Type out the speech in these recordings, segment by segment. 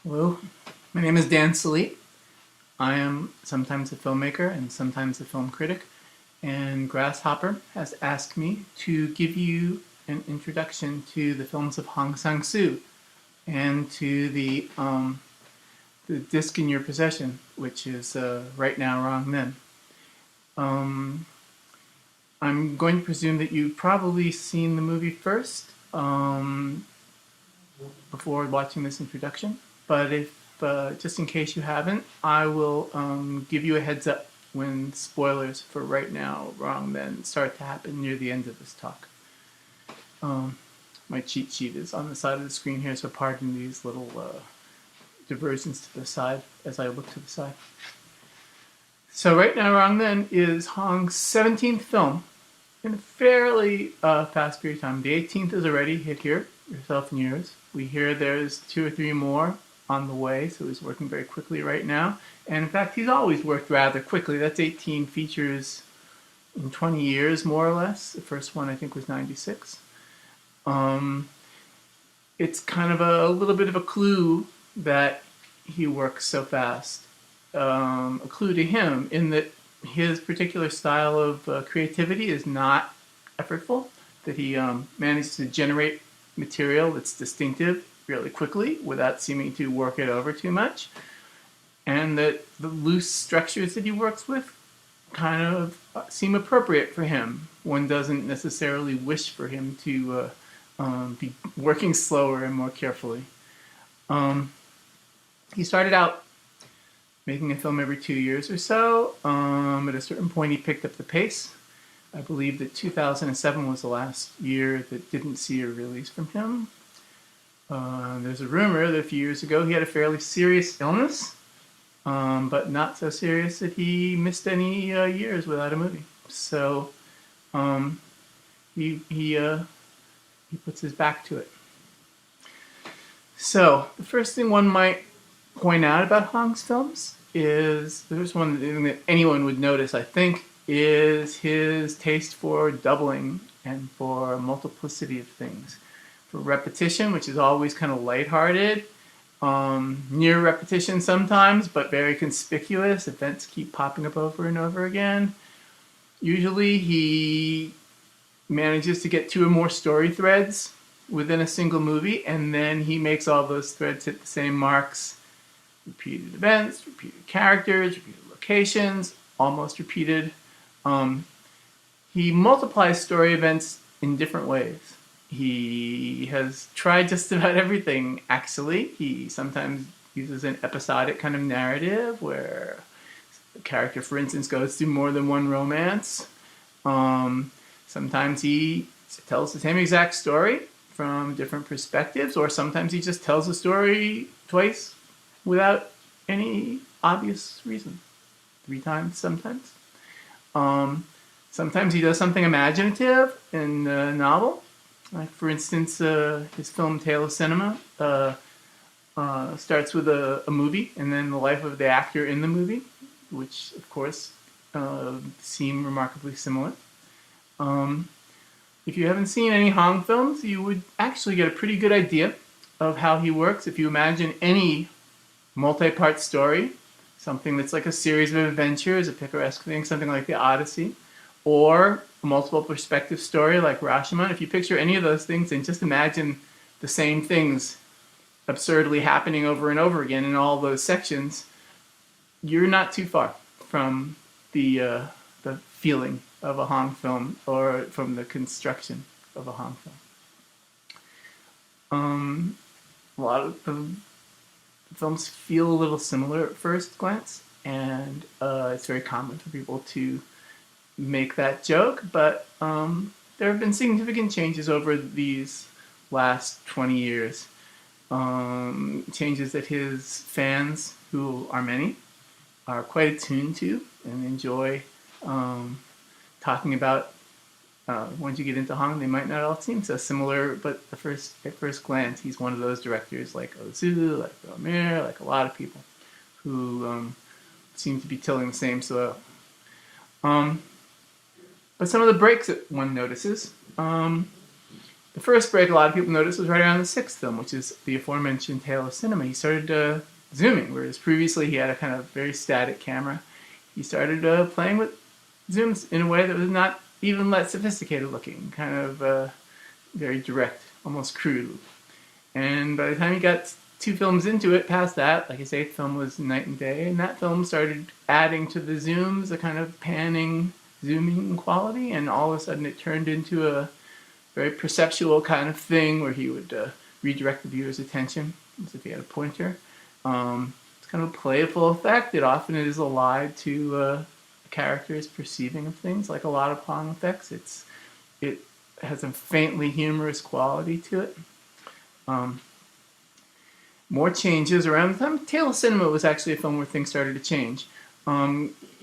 Hello, my name is Dan Sallitt. I am sometimes a filmmaker and sometimes a film critic, and Grasshopper has asked me to give you an introduction to the films of Hong Sang-soo and to the disc in your possession, which is Right Now, Wrong Then. Um, I'm going to presume that you've probably seen the movie first before watching this introduction, but if just in case you haven't, I will give you a heads up when spoilers for Right Now, Wrong Then start to happen near the end of this talk. My cheat sheet is on the side of the screen here, so pardon these little diversions to the side as I look to the side. So Right Now, Wrong Then is Hong's 17th film in a fairly fast period of time. The 18th is already hit here, yourself and yours. We hear there's 2 or 3 more on the way, so he's working very quickly right now. And in fact, he's always worked rather quickly. That's 18 features in 20 years, more or less. The first one, I think, was 96. It's kind of a little bit of a clue that he works so fast. A clue to him in that his particular style of creativity is not effortful, that he manages to generate material that's distinctive really quickly without seeming to work it over too much, and that the loose structures that he works with kind of seem appropriate for him. One doesn't necessarily wish for him to be working slower and more carefully. He started out making a film every 2 years or so. At a certain point, he picked up the pace. I believe that 2007 was the last year that didn't see a release from him. There's a rumor that a few years ago he had a fairly serious illness, but not so serious that he missed any years without a movie. So he puts his back to it. So the first thing one might point out about Hong's films is, there's one thing that anyone would notice, I think, is his taste for doubling and for a multiplicity of things. For repetition, which is always kind of lighthearted, near repetition sometimes, but very conspicuous. Events keep popping up over and over again. Usually he manages to get 2 or more story threads within a single movie, and then he makes all those threads hit the same marks. Repeated events, repeated characters, repeated locations, almost repeated. He multiplies story events in different ways. He has tried just about everything, actually. He sometimes uses an episodic kind of narrative where the character, for instance, goes through more than one romance. Sometimes he tells the same exact story from different perspectives, or sometimes he just tells the story twice without any obvious reason. 3 times sometimes. Sometimes he does something imaginative in a novel. Like, for instance, his film Tale of Cinema starts with a movie and then the life of the actor in the movie, which, of course, seem remarkably similar. If you haven't seen any Hong films, you would actually get a pretty good idea of how he works if you imagine any multi-part story, something that's like a series of adventures, a picaresque thing, something like the Odyssey, or a multiple perspective story like Rashomon. If you picture any of those things and just imagine the same things absurdly happening over and over again in all those sections, you're not too far from the feeling of a Hong film, or from the construction of a Hong film. A lot of the films feel a little similar at first glance, and it's very common for people to make that joke, but there have been significant changes over these last 20 years. Changes that his fans, who are many, are quite attuned to and enjoy talking about. Once you get into Hong, they might not all seem so similar, but at first glance, he's one of those directors like Ozu, like Romero, like a lot of people who seem to be tilling the same soil. But some of the breaks that one notices, The first break a lot of people noticed was right around the sixth film, which is the aforementioned Tale of Cinema. He started zooming, whereas previously he had a kind of very static camera. He started playing with zooms in a way that was not even that sophisticated looking, kind of very direct, almost crude. And by the time he got 2 films into it, past that, like his 8th film was Night and Day, and that film started adding to the zooms a kind of panning, zooming quality, and all of a sudden it turned into a very perceptual kind of thing where he would redirect the viewer's attention as if he had a pointer. It's kind of a playful effect. It often is allied to a character's perceiving of things, like a lot of Hong effects. It has a faintly humorous quality to it. More changes around the time. Tale of Cinema was actually a film where things started to change.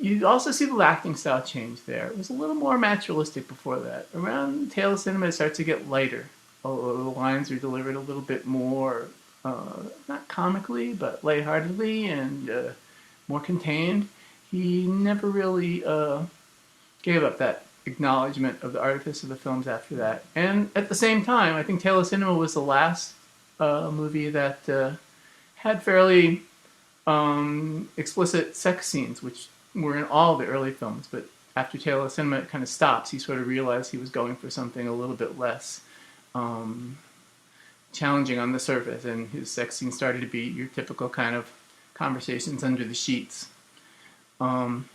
You also see the acting style change there. It was a little more naturalistic before that. Around Tale of Cinema, it starts to get lighter. The lines are delivered a little bit more, not comically, but lightheartedly and more contained. He never really gave up that acknowledgement of the artifice of the films after that. And at the same time, I think Tale of Cinema was the last movie that had fairly explicit sex scenes, which were in all the early films. But after Tale of Cinema, it kind of stops. He sort of realized he was going for something a little bit less challenging on the surface, and his sex scenes started to be your typical kind of conversations under the sheets. And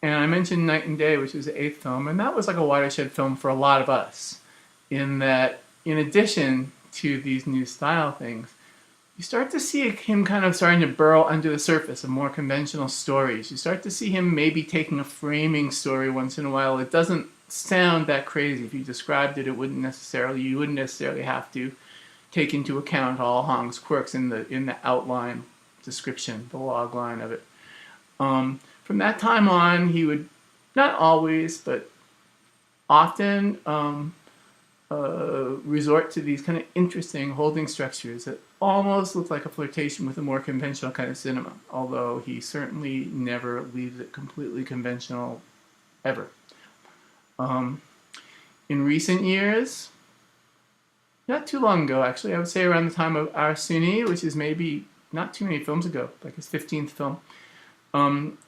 I mentioned Night and Day, which was the 8th film, and that was like a watershed film for a lot of us, in that in addition to these new style things, you start to see him kind of starting to burrow under the surface of more conventional stories. You start to see him maybe taking a framing story once in a while. It doesn't sound that crazy. If you described it, you wouldn't necessarily have to take into account all Hong's quirks in the outline description, the log line of it. From that time on, he would, not always, but often resort to these kind of interesting holding structures that almost look like a flirtation with a more conventional kind of cinema, although he certainly never leaves it completely conventional, ever. In recent years, not too long ago actually, I would say around the time of Arsuni, which is maybe not too many films ago, like his 15th film,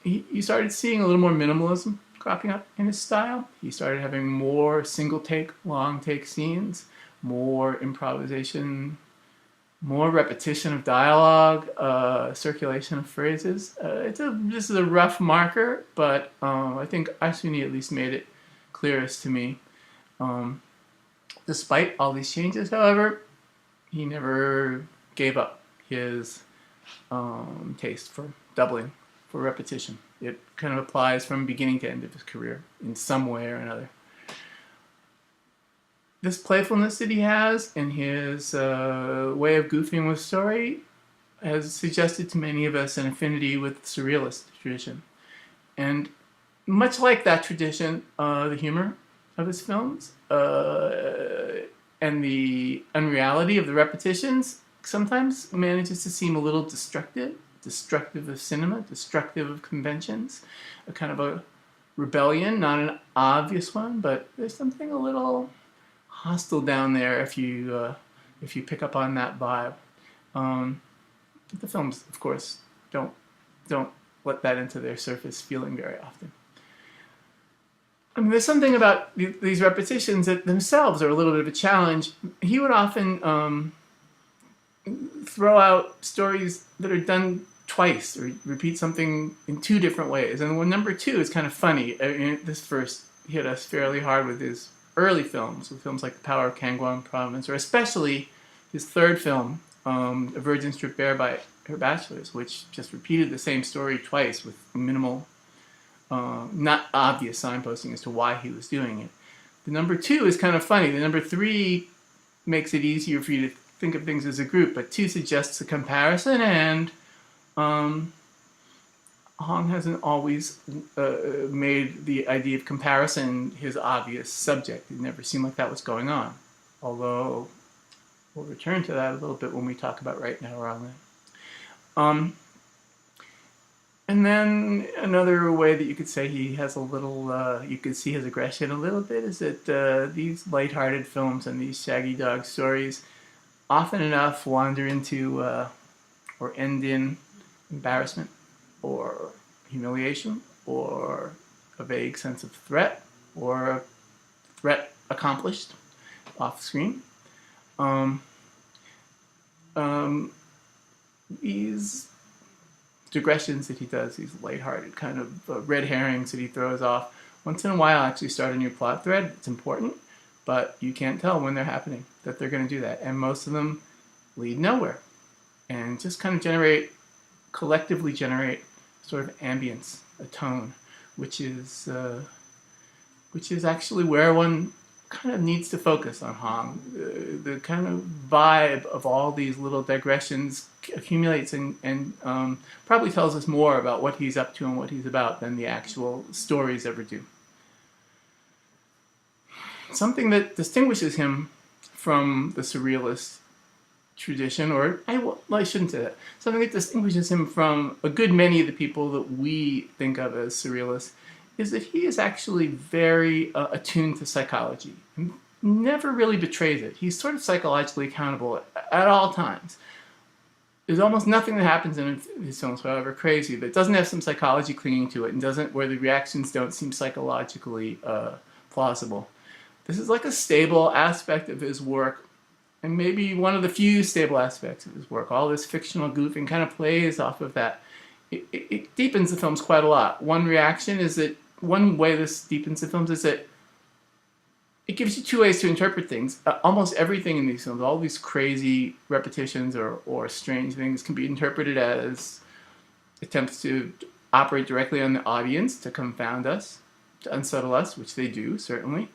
he started seeing a little more minimalism cropping up in his style. He started having more single take, long take scenes, more improvisation, more repetition of dialogue, circulation of phrases. This is a rough marker, but I think Arsuni at least made it clearest to me. Despite all these changes, however, he never gave up his taste for doubling, for repetition. It kind of applies from beginning to end of his career in some way or another. This playfulness that he has and his way of goofing with story has suggested to many of us an affinity with the surrealist tradition. And much like that tradition, the humor of his films and the unreality of the repetitions sometimes manages to seem a little destructive of cinema, destructive of conventions, a kind of a rebellion, not an obvious one, but there's something a little hostile down there if you pick up on that vibe. The films, of course, don't let that into their surface feeling very often. I mean, there's something about these repetitions that themselves are a little bit of a challenge. He would often throw out stories that are done twice or repeat something in 2 different ways. And when number 2 is kind of funny. I mean, this first hit us fairly hard with his early films, with films like The Power of Kangwon Province, or especially his 3rd film, A Virgin Stripped Bare by Her Bachelors, which just repeated the same story twice with minimal, not obvious signposting as to why he was doing it. The number 2 is kind of funny. The number 3 makes it easier for you to think of things as a group, but 2 suggests a comparison, and Hong hasn't always made the idea of comparison his obvious subject. It never seemed like that was going on, although we'll return to that a little bit when we talk about Right Now or On That. And then another way that you could say he has a little, you could see his aggression a little bit, is that these lighthearted films and these Shaggy Dog stories often enough wander into or end in embarrassment or humiliation or a vague sense of threat or a threat accomplished off screen. Um, um, these digressions that he does, these lighthearted kind of red herrings that he throws off, once in a while actually start a new plot thread. It's important, but you can't tell when they're happening that they're going to do that. And most of them lead nowhere and just kind of collectively generate sort of ambience, a tone, which is actually where one kind of needs to focus on Hong. The kind of vibe of all these little digressions accumulates and probably tells us more about what he's up to and what he's about than the actual stories ever do. Something that distinguishes him from the surrealist tradition, or I shouldn't say that, something that distinguishes him from a good many of the people that we think of as surrealists, is that he is actually very attuned to psychology. He never really betrays it. He's sort of psychologically accountable at all times. There's almost nothing that happens in his films, however crazy, that doesn't have some psychology clinging to it and where the reactions don't seem psychologically plausible. This is like a stable aspect of his work, and maybe one of the few stable aspects of his work. All this fictional goofing kind of plays off of that. It deepens the films quite a lot. One way this deepens the films is that it gives you two ways to interpret things. Almost everything in these films, all these crazy repetitions or strange things, can be interpreted as attempts to operate directly on the audience, to confound us, to unsettle us, which they do, certainly.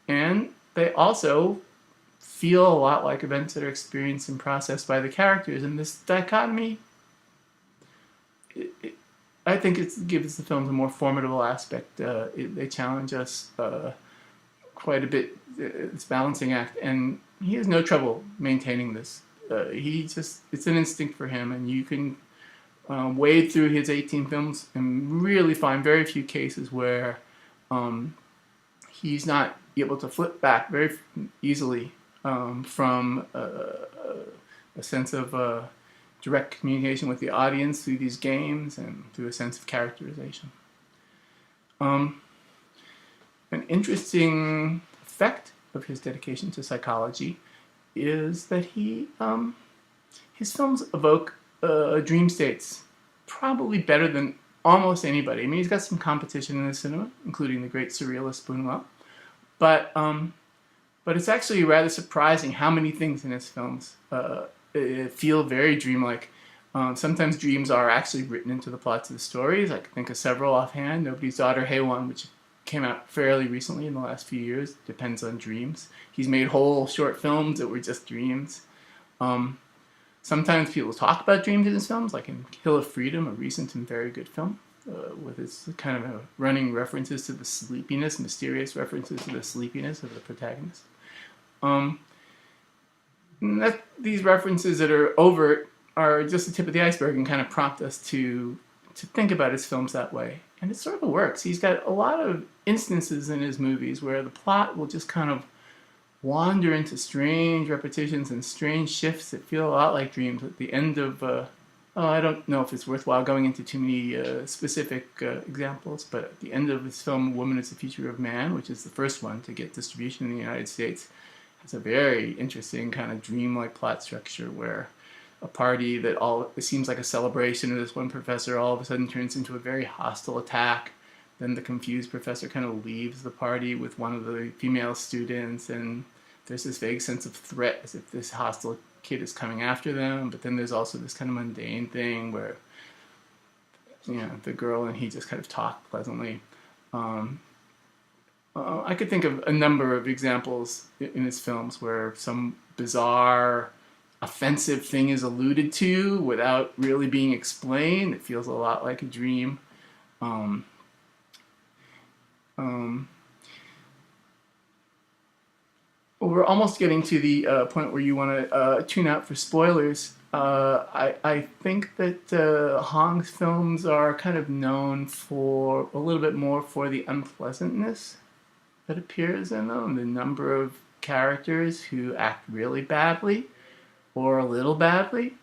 And they also feel a lot like events that are experienced and processed by the characters. And this dichotomy, I think it gives the films a more formidable aspect. They challenge us quite a bit, this balancing act, and he has no trouble maintaining this. It's an instinct for him, and you can wade through his 18 films and really find very few cases where he's not able to flip back very easily from a sense of direct communication with the audience through these games and through a sense of characterization. An interesting effect of his dedication to psychology is that his films evoke dream states probably better than almost anybody. I mean, he's got some competition in the cinema, including the great surrealist Buñuel, but it's actually rather surprising how many things in his films feel very dreamlike. Sometimes dreams are actually written into the plots of the stories. I can think of several offhand. Nobody's Daughter, Haywan, which came out fairly recently in the last few years, depends on dreams. He's made whole short films that were just dreams. Sometimes people talk about dreams in his films, like in Hill of Freedom, a recent and very good film, with its kind of running references to the sleepiness, mysterious references to the sleepiness of the protagonist. These references that are overt are just the tip of the iceberg and kind of prompt us to think about his films that way. And it sort of works. He's got a lot of instances in his movies where the plot will just kind of wander into strange repetitions and strange shifts that feel a lot like dreams. At the end of, I don't know if it's worthwhile going into too many specific examples, but at the end of his film Woman is the Future of Man, which is the first one to get distribution in the United States, has a very interesting kind of dreamlike plot structure where a party that it seems like a celebration of this one professor all of a sudden turns into a very hostile attack. Then the confused professor kind of leaves the party with one of the female students, and there's this vague sense of threat as if this hostile kid is coming after them. But then there's also this kind of mundane thing where, the girl and he just kind of talk pleasantly. I could think of a number of examples in his films where some bizarre, offensive thing is alluded to without really being explained. It feels a lot like a dream. we're almost getting to the point where you want to tune out for spoilers. I think that Hong's films are kind of known for a little bit more for the unpleasantness that appears in them, the number of characters who act really badly, or a little badly,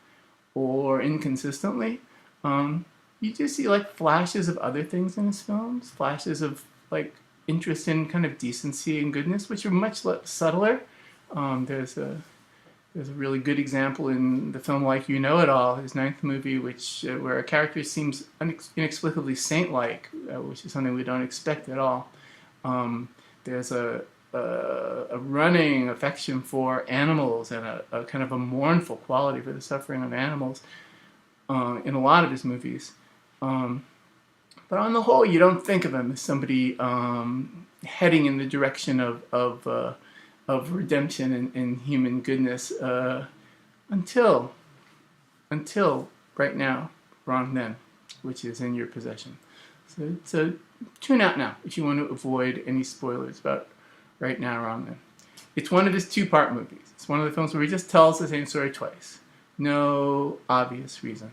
or inconsistently. You do see like flashes of other things in his films, flashes of like interest in kind of decency and goodness, which are much subtler. There's a really good example in the film Like You Know It All, his ninth movie, which where a character seems inexplicably saint-like, which is something we don't expect at all. There's a running affection for animals and a kind of a mournful quality for the suffering of animals in a lot of his movies. But on the whole, you don't think of him as somebody heading in the direction of redemption and human goodness until right now, Wrong Then, which is in your possession. So tune out now if you want to avoid any spoilers about Right Now, Wrong Then. It's one of his two-part movies. It's one of the films where he just tells the same story twice. No obvious reason.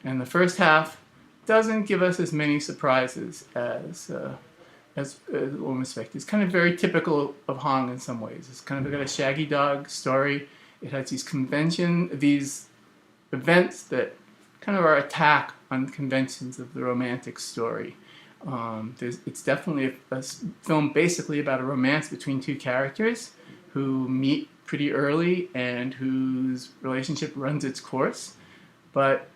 And the first half doesn't give us as many surprises as one would expect. It's kind of very typical of Hong in some ways. It's kind of got a shaggy dog story. It has these events that kind of are attack on conventions of the romantic story. It's definitely a film basically about a romance between two characters who meet pretty early and whose relationship runs its course. But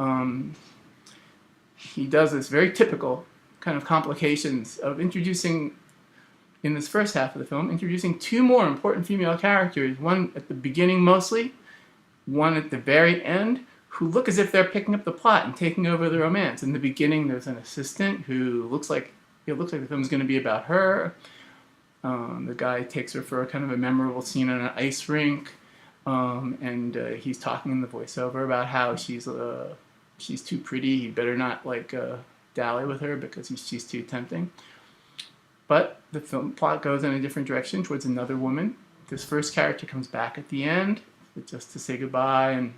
he does this very typical kind of complications of introducing, in this first half of the film, introducing two more important female characters, one at the beginning mostly, one at the very end, who look as if they're picking up the plot and taking over the romance. In the beginning, there's an assistant who looks like the film's going to be about her. The guy takes her for a kind of a memorable scene on an ice rink, and he's talking in the voiceover about how she's too pretty. He better not dally with her because she's too tempting. But the film plot goes in a different direction towards another woman. This first character comes back at the end just to say goodbye and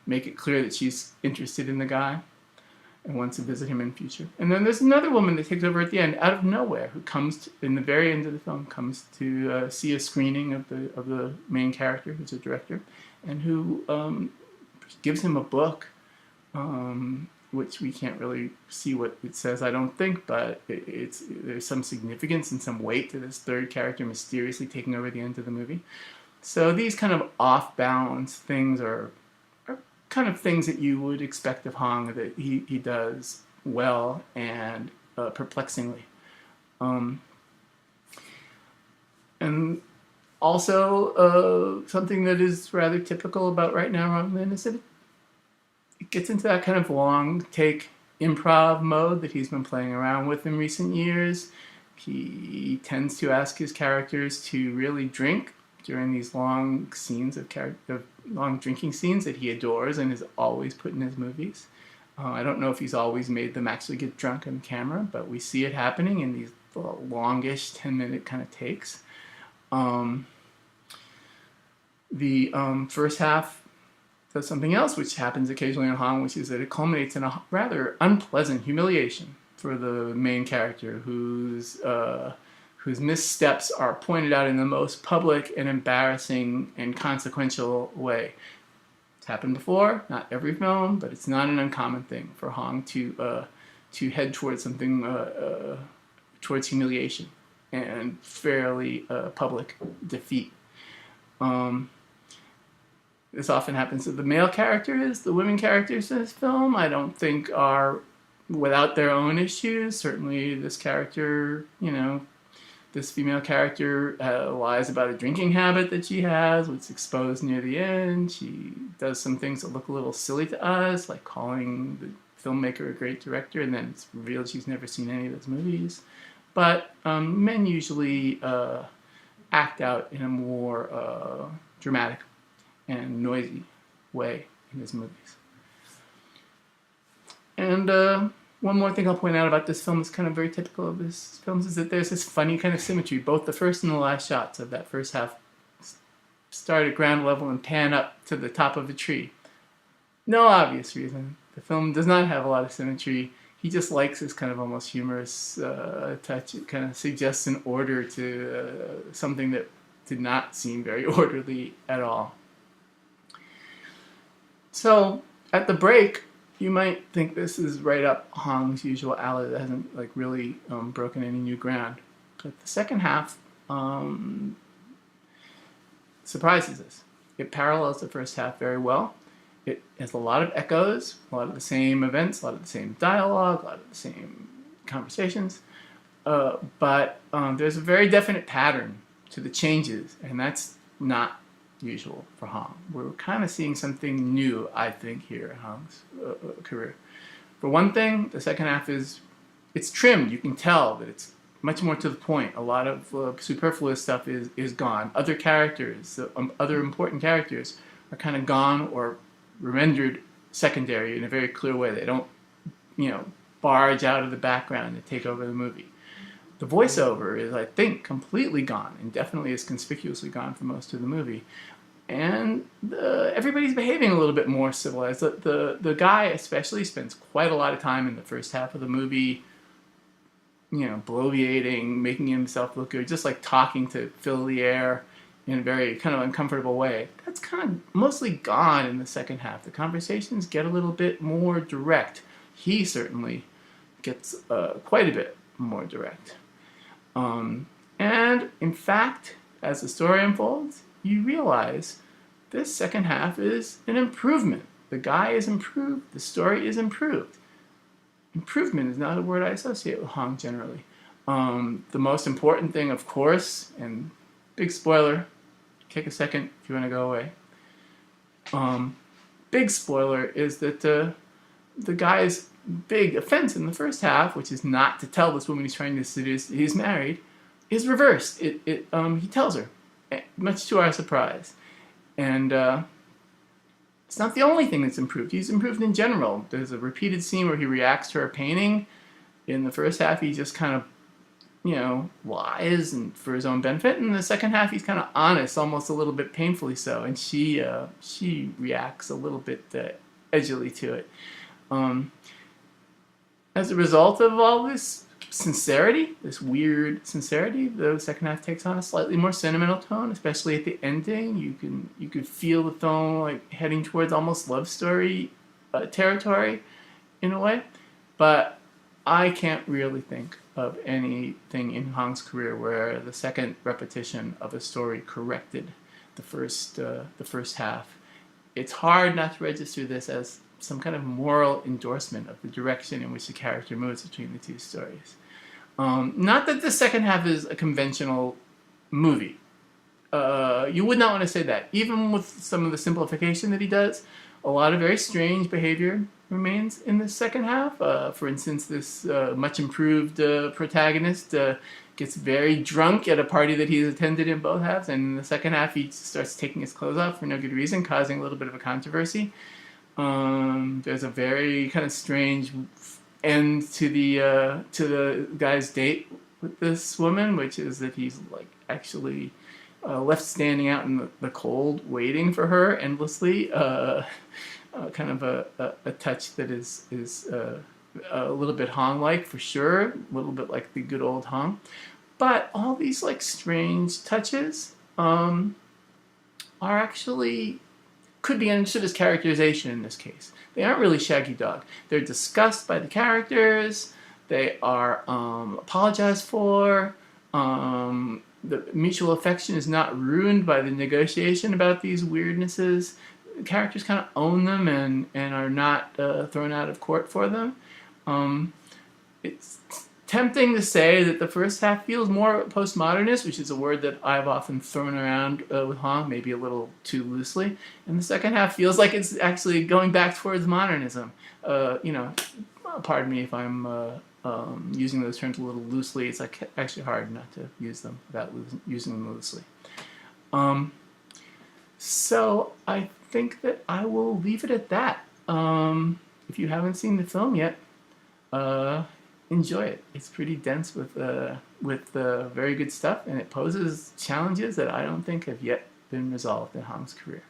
make it clear that she's interested in the guy and wants to visit him in future. And then there's another woman that takes over at the end, out of nowhere, who comes in the very end of the film, comes to see a screening of the main character, who's a director, and who gives him a book, which we can't really see what it says, I don't think, but there's some significance and some weight to this third character mysteriously taking over the end of the movie. So these kind of off-balance things are kind of things that you would expect of Hong that he does well and perplexingly. And also something that is rather typical about Right Now, Wrong Then is that it gets into that kind of long take improv mode that he's been playing around with in recent years. He tends to ask his characters to really drink during these long scenes of long drinking scenes that he adores and has always put in his movies. I don't know if he's always made them actually get drunk on camera, but we see it happening in these longish 10-minute kind of takes. The first half does something else which happens occasionally in Hong, which is that it culminates in a rather unpleasant humiliation for the main character, whose missteps are pointed out in the most public and embarrassing and consequential way. It's happened before, not every film, but it's not an uncommon thing for Hong to head towards something, towards humiliation and fairly public defeat. This often happens to the male characters. The women characters in this film, I don't think, are without their own issues. Certainly this character, this female character lies about a drinking habit that she has, which is exposed near the end. She does some things that look a little silly to us, like calling the filmmaker a great director, and then it's revealed she's never seen any of those movies. But men usually act out in a more dramatic and noisy way in his movies. And one more thing I'll point out about this film is kind of very typical of this film is that there's this funny kind of symmetry. Both the first and the last shots of that first half start at ground level and pan up to the top of a tree. No obvious reason. The film does not have a lot of symmetry. He just likes this kind of almost humorous touch. It kind of suggests an order to something that did not seem very orderly at all. So at the break, you might think this is right up Hong's usual alley that hasn't like really broken any new ground. But the second half surprises us. It parallels the first half very well. It has a lot of echoes, a lot of the same events, a lot of the same dialogue, a lot of the same conversations. But there's a very definite pattern to the changes, and that's not usual for Hong. We're kind of seeing something new, I think, here in Hong's career. For one thing, the second half it's trimmed. You can tell that it's much more to the point. A lot of superfluous stuff is gone. Other characters, other important characters, are kind of gone or rendered secondary in a very clear way. They don't, barge out of the background and take over the movie. The voiceover is, I think, completely gone, and definitely is conspicuously gone for most of the movie. And everybody's behaving a little bit more civilized. The guy especially spends quite a lot of time in the first half of the movie, bloviating, making himself look good, just like talking to fill the air in a very kind of uncomfortable way. That's kind of mostly gone in the second half. The conversations get a little bit more direct. He certainly gets quite a bit more direct. And in fact, as the story unfolds, you realize this second half is an improvement. The guy is improved. The story is improved. Improvement is not a word I associate with Hong generally. The most important thing, of course, and big spoiler, take a second if you want to go away. Big spoiler is that the guy's big offense in the first half, which is not to tell this woman he's trying to seduce that he's married, is reversed. He tells her, much to our surprise. And it's not the only thing that's improved. He's improved in general. There's a repeated scene where he reacts to her painting. In the first half, he just kind of, lies and for his own benefit. In the second half, he's kind of honest, almost a little bit painfully so. And she reacts a little bit edgily to it. As a result of all this sincerity, this weird sincerity, the second half takes on a slightly more sentimental tone, especially at the ending. You could feel the tone like heading towards almost love story territory in a way. But I can't really think of anything in Hong's career where the second repetition of a story corrected the first half. It's hard not to register this as some kind of moral endorsement of the direction in which the character moves between the two stories. Not that the second half is a conventional movie. You would not want to say that. Even with some of the simplification that he does, a lot of very strange behavior remains in the second half. For instance, this much improved protagonist gets very drunk at a party that he's attended in both halves, and in the second half he starts taking his clothes off for no good reason, causing a little bit of a controversy. There's a very kind of strange end to the guy's date with this woman, which is that he's like actually left standing out in the cold, waiting for her endlessly. Kind of a touch that is a little bit Hong-like for sure, a little bit like the good old Hong. But all these like strange touches are actually could be understood as characterization in this case. They aren't really shaggy dog. They're discussed by the characters. They are apologized for. The mutual affection is not ruined by the negotiation about these weirdnesses. The characters kind of own them and are not thrown out of court for them. It's tempting to say that the first half feels more postmodernist, which is a word that I've often thrown around with Hong, maybe a little too loosely. And the second half feels like it's actually going back towards modernism. Pardon me if I'm using those terms a little loosely. It's like actually hard not to use them without using them loosely. So I think that I will leave it at that. If you haven't seen the film yet, enjoy it. It's pretty dense with very good stuff, and it poses challenges that I don't think have yet been resolved in Hong's career.